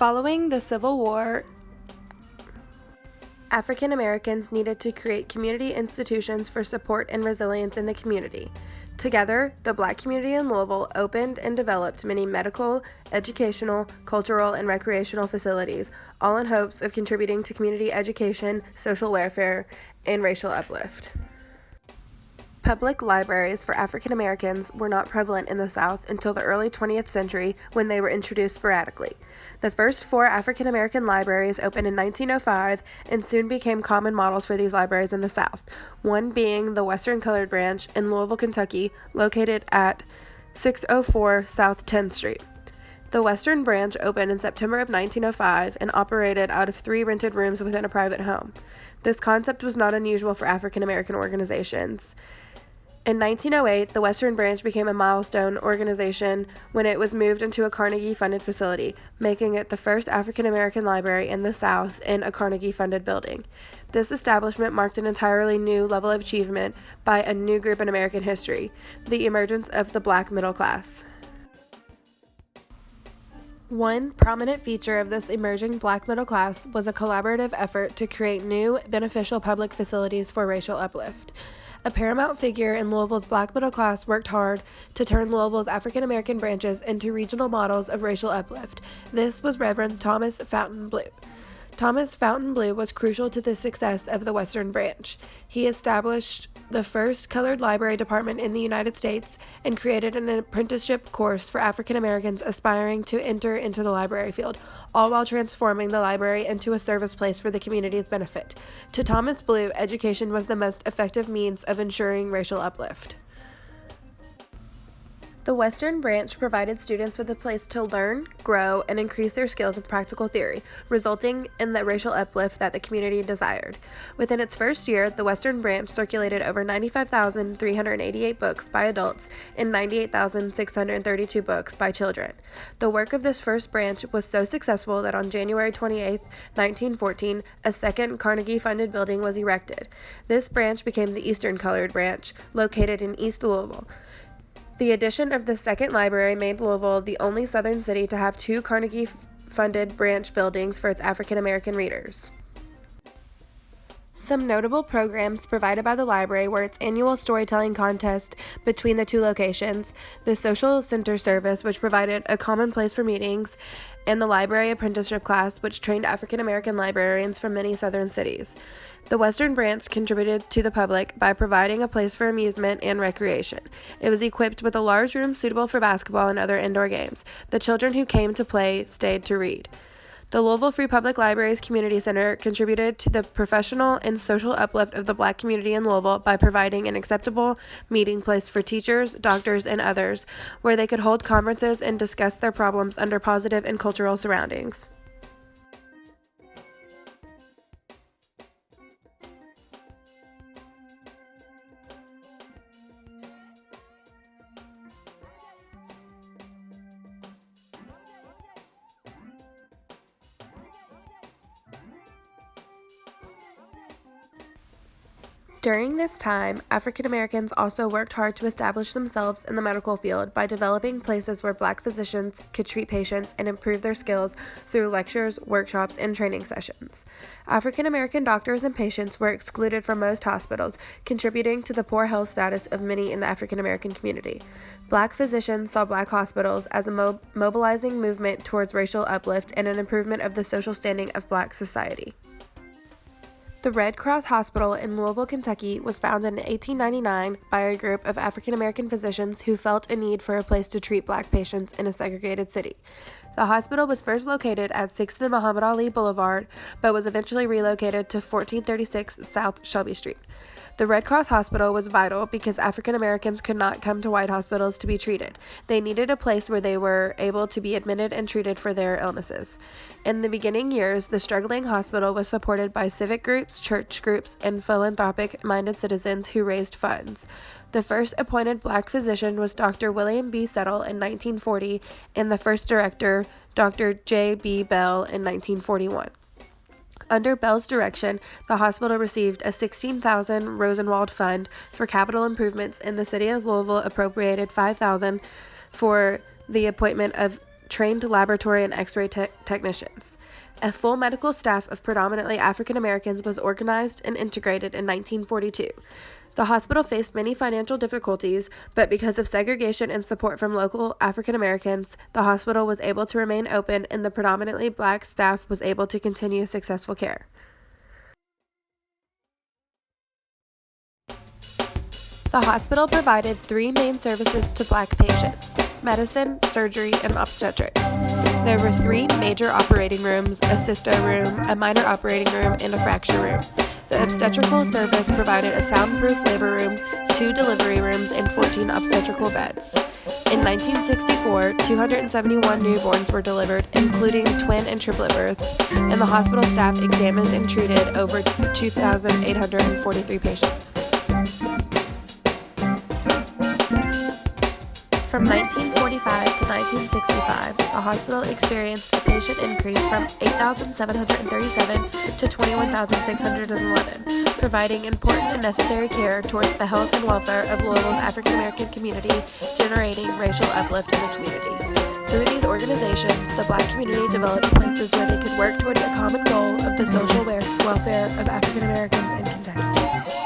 Following the Civil War, African Americans needed to create community institutions for support and resilience in the community. Together, the Black community in Louisville opened and developed many medical, educational, cultural, and recreational facilities, all in hopes of contributing to community education, social welfare, and racial uplift. Public libraries for African Americans were not prevalent in the South until the early 20th century when they were introduced sporadically. The first 4 African American libraries opened in 1905 and soon became common models for these libraries in the South, one being the Western Colored Branch in Louisville, Kentucky, located at 604 South 10th Street. The Western Branch opened in September of 1905 and operated out of 3 rented rooms within a private home. This concept was not unusual for African American organizations. In 1908, the Western Branch became a milestone organization when it was moved into a Carnegie-funded facility, making it the first African American library in the South in a Carnegie-funded building. This establishment marked an entirely new level of achievement by a new group in American history, the emergence of the Black middle class. One prominent feature of this emerging Black middle class was a collaborative effort to create new, beneficial public facilities for racial uplift. A paramount figure in Louisville's Black middle class worked hard to turn Louisville's African American branches into regional models of racial uplift. This was Reverend Thomas Fountain Blue. Thomas Fountain Blue was crucial to the success of the Western Branch. He established the first colored library department in the United States and created an apprenticeship course for African Americans aspiring to enter into the library field, all while transforming the library into a service place for the community's benefit. To Thomas Blue, education was the most effective means of ensuring racial uplift. The Western Branch provided students with a place to learn, grow, and increase their skills in practical theory, resulting in the racial uplift that the community desired. Within its first year, the Western Branch circulated over 95,388 books by adults and 98,632 books by children. The work of this first branch was so successful that on January 28, 1914, a second Carnegie-funded building was erected. This branch became the Eastern Colored Branch, located in East Louisville. The addition of the second library made Louisville the only southern city to have 2 Carnegie-funded branch buildings for its African American readers. Some notable programs provided by the library were its annual storytelling contest between the 2 locations, the Social Center Service, which provided a common place for meetings, and the Library Apprenticeship Class, which trained African American librarians from many southern cities. The Western Branch contributed to the public by providing a place for amusement and recreation. It was equipped with a large room suitable for basketball and other indoor games. The children who came to play stayed to read. The Louisville Free Public Libraries Community Center contributed to the professional and social uplift of the Black community in Louisville by providing an acceptable meeting place for teachers, doctors, and others, where they could hold conferences and discuss their problems under positive and cultural surroundings. During this time, African Americans also worked hard to establish themselves in the medical field by developing places where Black physicians could treat patients and improve their skills through lectures, workshops, and training sessions. African American doctors and patients were excluded from most hospitals, contributing to the poor health status of many in the African American community. Black physicians saw Black hospitals as a mobilizing movement towards racial uplift and an improvement of the social standing of Black society. The Red Cross Hospital in Louisville, Kentucky was founded in 1899 by a group of African American physicians who felt a need for a place to treat Black patients in a segregated city. The hospital was first located at 6th and Muhammad Ali Boulevard, but was eventually relocated to 1436 South Shelby Street. The Red Cross Hospital was vital because African Americans could not come to white hospitals to be treated. They needed a place where they were able to be admitted and treated for their illnesses. In the beginning years, the struggling hospital was supported by civic groups, church groups, and philanthropic-minded citizens who raised funds. The first appointed Black physician was Dr. William B. Settle in 1940, and the first director, Dr. J. B. Bell, in 1941. Under Bell's direction, the hospital received a $16,000 Rosenwald Fund for capital improvements, and the city of Louisville appropriated $5,000 for the appointment of trained laboratory and x-ray technicians. A full medical staff of predominantly African Americans was organized and integrated in 1942. The hospital faced many financial difficulties, but because of segregation and support from local African Americans, the hospital was able to remain open and the predominantly black staff was able to continue successful care. The hospital provided 3 main services to black patients: medicine, surgery, and obstetrics. There were 3 major operating rooms, a cysto room, a minor operating room, and a fracture room. The obstetrical service provided a soundproof labor room, 2 delivery rooms, and 14 obstetrical beds. In 1964, 271 newborns were delivered, including twin and triplet births, and the hospital staff examined and treated over 2,843 patients. From 1945 to 1965, the hospital experienced a patient increase from 8,737 to 21,611, providing important and necessary care towards the health and welfare of Louisville's African American community, generating racial uplift in the community. Through these organizations, the black community developed places where they could work toward a common goal of the social welfare of African Americans in Kentucky.